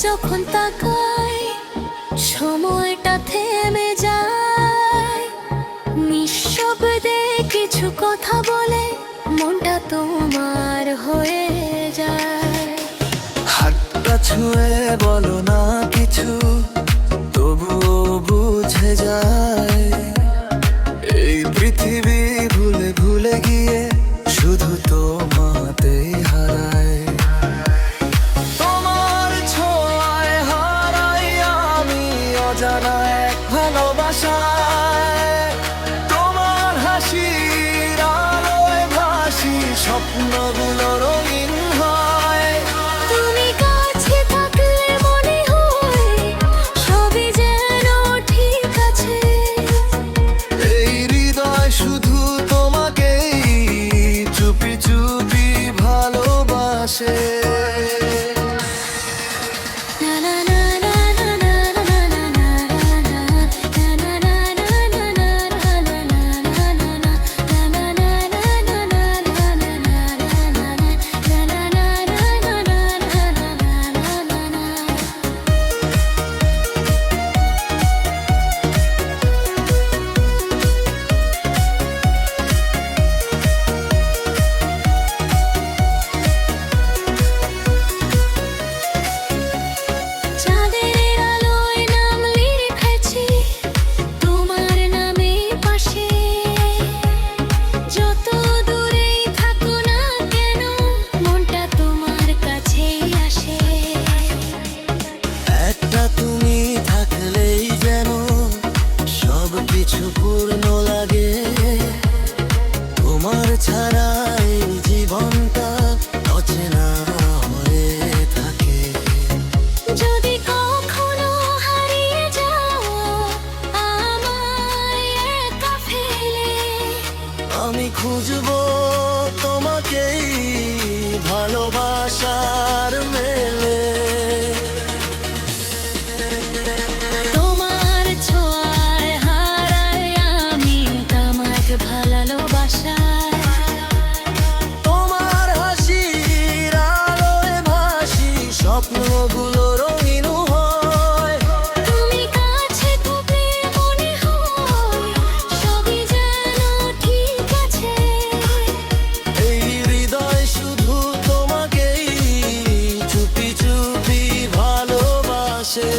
যখন তাকাই সময়টা থেমে যায়, নিঃশব্দে কিছু কথা বলে মনটা তোমার হয়ে যায়। হাতটা ছুঁয়ে বলো না কিছু, তবুও বুঝে যায় এই পৃথিবী ভুলে ভুলে গিয়ে শুধু তোমাতেই হারায়। তোমার ছোঁয়ায় হারাই আমি অজানা এক ভালোবাসায়, তোমার হাসির আলোয় ভাসি স্বপ্নগুলো রঙিন হয়। তুমি কাছে থাকলে মনে হয় সবই যেন ঠিক আছে। এই হৃদয় শুধু তোমাকেই চুপি চুপি ভালোবাসে। চাঁদের আলোয় নাম লিখেছি তোমার নামে পাশে, যত দূরেই থাকো না কেন মনটা তোমার কাছেই আসে। একটা তুমি থাকলেই যেন সব কিছু পূর্ণ লাগে, তোমার ছাড়া এই জীবনটা অচেনা হয়ে থাকে। যদি কখনো হারিয়ে যাও আমায় একা ফেলে, আমি খুঁজবো তোমাকেই ভালোবাসার মেলে। তোমার ছোঁয়ায় হারাই আমি তামাক ভালোবাসায়। তোমার হাসির আলোয় ভাসি স্বপ্নগুলো রঙিন হয়। তুমি কাছে থাকলে মনে হয় সবই যেন ঠিক আছে। এই হৃদয় শুধু তোমাকেই চুপি চুপি ভালোবাসে।